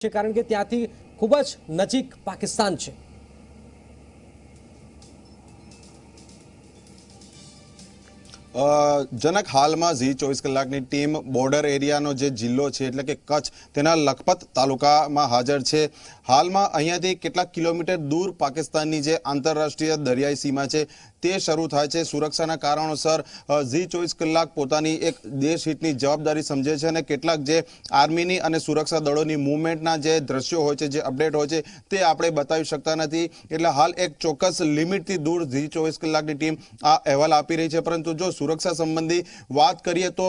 છે કારણ કે ત્યાંથી ખૂબ જ નજીક પાકિસ્તાન છે। जनक हाल में जी 24 कलाकनी टीम बॉर्डर एरियानो जे जिल्लो छे एटले के कच्छ तेना लखपत तालुका में हाजर छे। हाल में अहींयाथी केटलाक किलोमीटर दूर पाकिस्ताननी जे आंतरराष्ट्रीय दरियाई सीमा छे ते शरू थाय छे। सुरक्षाना कारणोसर जी 24 कलाक पोतानी एक देश हितनी जवाबदारी समझे छे अने केटलाक जे आर्मीनी अने सुरक्षा दळोनी मूवमेंटना जे दृश्यो होय छे जे अपडेट होय छे ते आपणे बतावी शकता नथी। एटले हाल एक चोक्कस लिमिटथी दूर जी 24 कलाकनी टीम आ अहेवाल आपी रही छे, परंतु जो सुरक्षा संबंधी बात करिए तो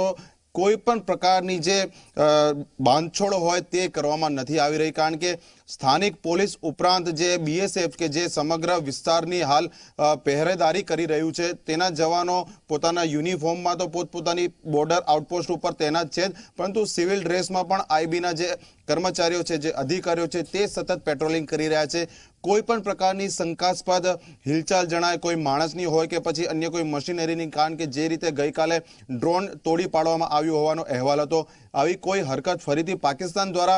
कोईपण प्रकारनी जे बांधछोड़ होय ते करवामां नथी आवी रही, कारण के स्थानिक पोलीस उपरांत जे बीएसएफ के जे समग्र विस्तारनी हाल पहरेदारी करी रह्यु छे तेना जवानो पोताना यूनिफॉर्ममां तो पोतपोतानी बॉर्डर आउटपोस्ट उपर तैनात छे, परंतु सिविल ड्रेसमां पण आईबीना जे कर्मचारीओ छे जे अधिकारीओ छे ते सतत पेट्रोलिंग करी रह्या छे। कोईपण प्रकारनी शंकास्पद हिलचाल जणाय कोई माणसनी होय के पछी अन्य कोई मशीनरीनी, कारण के जे रीते गई काले ड्रोन तोड़ी पाडवामां આવ્યો હોવાનો અહેવાલ હતો, આવી કોઈ હરકત ફરીથી પાકિસ્તાન દ્વારા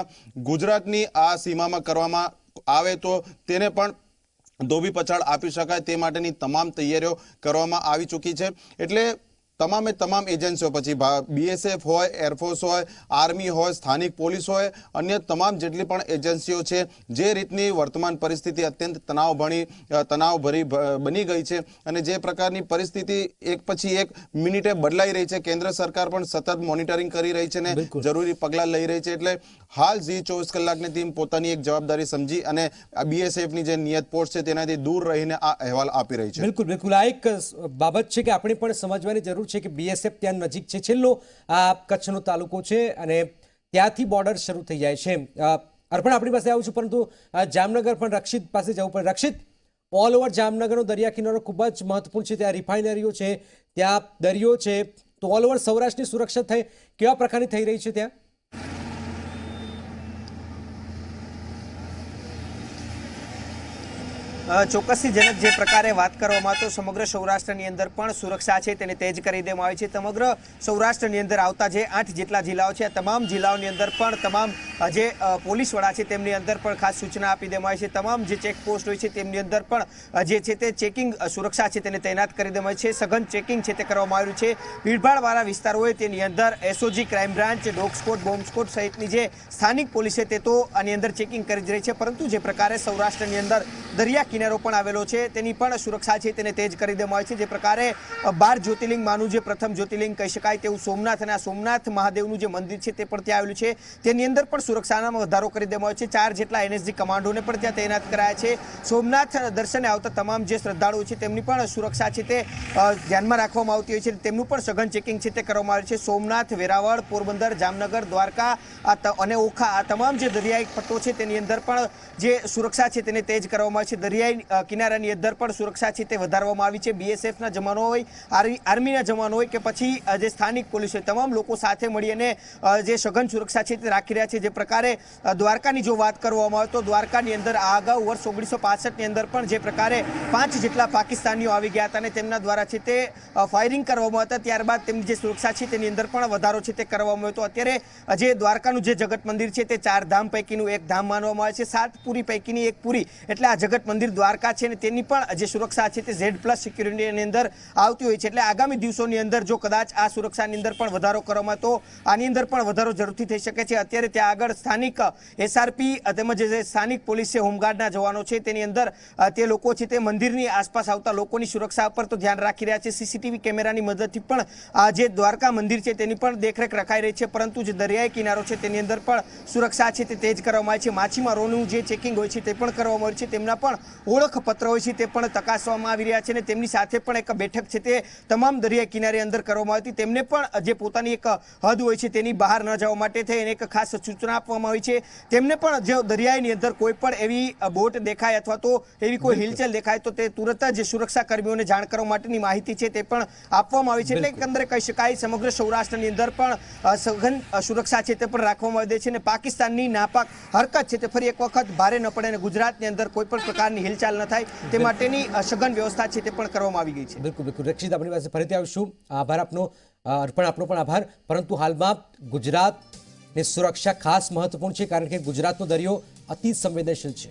ગુજરાતની આ સીમામાં કરવામાં આવે તો તેને પણ ધોબી પછાડ આપી શકાય તે માટેની તમામ તૈયારીઓ કરવામાં આવી ચૂકી છે। એટલે તમામે તમામ એજન્સીઓ પછી બીએસએફ હોય, એરફોર્સ હોય, આર્મી હોય, સ્થાનિક પોલીસ હોય, अन्य તમામ જેટલી પણ એજન્સીઓ છે જે રીતની વર્તમાન પરિસ્થિતિ અત્યંત તણાવભરી બની ગઈ છે અને જે પ્રકારની પરિસ્થિતિ એક પછી એક મિનિટે બદલાઈ રહી છે, કેન્દ્ર સરકાર પણ સતત મોનિટરિંગ કરી રહી છે ને જરૂરી પગલાં લઈ રહી છે। એટલે હાલ જી 24 કલાકની ટીમ પોતાની એક જવાબદારી સમજી અને બીએસએફની જે નિયત પોસ્ટ છે તેનાથી દૂર રહીને આ અહેવાલ આપી રહી છે। બિલકુલ બિલકુલ આ એક બાબત છે કે આપણે પણ સમજવાની જરૂર છે કે બીએસએફ ત્યાં નજીક છે, છેલ્લો આ કચ્છનો તાલુકો છે અને ત્યાંથી બોર્ડર શરૂ થઈ જાય છે। અર્પણ આપણી પાસે આવું છું, પરંતુ જામનગર પણ રક્ષિત પાસે જવું પડે। રક્ષિત, ઓલ ઓવર જામનગરનો દરિયા કિનારો ખૂબ જ મહત્વપૂર્ણ છે, ત્યાં રિફાઇનરીઓ છે, ત્યાં દરિયો છે, તો ઓલ ઓવર સૌરાષ્ટ્રની સુરક્ષા કેવા પ્રકારની થઈ રહી છે ત્યાં? ચોક્કસથી જનક જે પ્રકારે વાત કરવામાં તો સમગ્ર સૌરાષ્ટ્રની અંદર પણ સુરક્ષા છે તેને તેજ કરી દેવામાં આવી છે। સમગ્ર સૌરાષ્ટ્રની અંદર આવતા જે 8 જેટલા જિલ્લાઓ છે આ તમામ જિલ્લાઓની અંદર પણ તમામ જે પોલીસ વડા છે તેમની અંદર પણ ખાસ સૂચના આપી દેવામાં આવી છે। તમામ જે ચેકપોસ્ટ હોય છે તેમની અંદર પણ જે છે તે ચેકિંગ સુરક્ષા છે તેને તૈનાત કરી દેવામાં આવી છે। સઘન ચેકિંગ છે તે કરવામાં આવ્યું છે। ભીડભાડવાળા વિસ્તાર હોય તેની અંદર SOG, crime branch, dog squad, bomb squad સહિતની જે સ્થાનિક પોલીસ છે તે તો આની અંદર ચેકિંગ કરી જ રહી છે, પરંતુ જે પ્રકારે સૌરાષ્ટ્રની અંદર દરિયા કિનારો પણ આવેલો છે તેની પણ સુરક્ષા છે તેને તેજ કરી દેવામાં આવી છે। જે પ્રકારે 12 જ્યોતિર્લિંગમાંનું જે પ્રથમ જ્યોતિર્લિંગ કહી શકાય તેવું સોમનાથ અને આ સોમનાથ મહાદેવનું જે મંદિર છે તે પણ ત્યાં આવેલું છે, તેની અંદર પણ સુરક્ષામાં વધારો કરી દેવામાં આવ્યો છે। 4 જેટલા એનએસજી કમાન્ડોને પણ ત્યાં તૈનાત કરાયા છે। સોમનાથ દર્શને આવતા તમામ જે શ્રદ્ધાળુઓ છે તેમની પણ સુરક્ષા છે તે ધ્યાનમાં રાખવામાં આવતી હોય છે, તેમનું પણ સઘન ચેકિંગ છે તે કરવામાં આવ્યું છે। સોમનાથ, વેરાવળ, પોરબંદર, જામનગર, દ્વારકા અને ઓખા આ તમામ જે દરિયાઈ પટ્ટો છે તેની અંદર પણ જે સુરક્ષા છે તેને તેજ કરવામાં આવી છે। દરિયાઈ કિનારાની અંદર પણ સુરક્ષા છે તે વધારવામાં આવી છે। બીએસએફના જવાનો હોય, આર્મીના જવાનો હોય કે પછી જે સ્થાનિક પોલીસ હોય, તમામ લોકો સાથે મળી અને જે સઘન સુરક્ષા છે તે રાખી રહ્યા છે। જે પ્રકારે દ્વારકાની જો વાત કરવામાં આવે તો દ્વારકાની અંદર આ અગાઉ વર્ષ 1965ની અંદર પણ જે પ્રકારે 5 જેટલા પાકિસ્તાનીઓ આવી ગયા હતા અને તેમના દ્વારા છે તે ફાયરિંગ કરવામાં હતા, ત્યારબાદ તેમની જે સુરક્ષા છે તેની અંદર પણ વધારો છે તે કરવામાં આવ્યો હતો। અત્યારે જે દ્વારકાનું જે જગત મંદિર છે તે 4 ધામ પૈકીનું એક ધામ માનવામાં આવે છે, 7 પુરી પૈકીની એક પુરી, એટલે આ જગત મંદિર દ્વારકા છે ને તેની પણ જે સુરક્ષા છે તે Z+ સિક્યુરિટીની અંદર આવતી હોય છે। એટલે આગામી દિવસોની અંદર જો કદાચ આ સુરક્ષાની અંદર પણ વધારો કરવામાં તો આની અંદર પણ વધારો જરૂરથી થઈ શકે છે। અત્યારે ત્યાં આગળ સ્થાનિક એસઆરપી તેમજ જે સ્થાનિક પોલીસ છે, હોમગાર્ડના જવાનો છે તેની અંદર તે લોકો છે તે મંદિરની આસપાસ આવતા લોકોની સુરક્ષા પર તો ધ્યાન રાખી રહ્યા છે। સીસીટીવી કેમેરાની મદદથી પણ આ જે દ્વારકા મંદિર છે તેની પણ દેખરેખ રખાઈ રહી છે, પરંતુ જે દરિયાઈ કિનારો છે તેની અંદર પણ સુરક્ષા છે તે તેજ કરવામાં આવી છે। માછીમારોનું જે ચેકિંગ હોય છે તે પણ કરવામાં આવ્યું છે, તેમના પણ ઓળખપત્ર હોય છે તે પણ તપાસવામાં આવી રહ્યા છે અને તેમની સાથે પણ એક બેઠક છે તે તમામ દરિયા કિનારે અંદર કરવામાં આવી હતી। તેમને પણ જે પોતાની એક હદ હોય છે તેની બહાર ન જવા માટે થઈને એક ખાસ સૂચના આપવામાં આવી છે। તેમને પણ જે દરિયાની અંદર કોઈ પણ એવી બોટ દેખાય અથવા તો એવી કોઈ હિલચાલ દેખાય તો તે તુરત જ સુરક્ષા કર્મીઓને જાણ કરવા માટેની માહિતી છે તે પણ આપવામાં આવી છે। એટલે એકંદરે કહી શકાય સમગ્ર સૌરાષ્ટ્રની અંદર પણ સઘન સુરક્ષા છે તે પણ રાખવામાં આવી છે અને પાકિસ્તાનની નાપાક હરકત છે તે ફરી એક વખત ભારે ન પડે અને ગુજરાતની અંદર કોઈ પણ પ્રકારની હિલચાલ ન થાય તે માટેની સઘન વ્યવસ્થા છે તે પણ કરવામાં આવી ગઈ છે। બિલકુલ બિલકુલ રક્ષિત, આપણી પાસે ફરીથી આવીશું। આભાર આપનો, અર્પણ આપનો પણ આભાર। પરંતુ હાલમાં ગુજરાત ની સુરક્ષા ખાસ મહત્વપૂર્ણ છે, કારણ કે ગુજરાતનો દરિયો અતિ સંવેદનશીલ છે.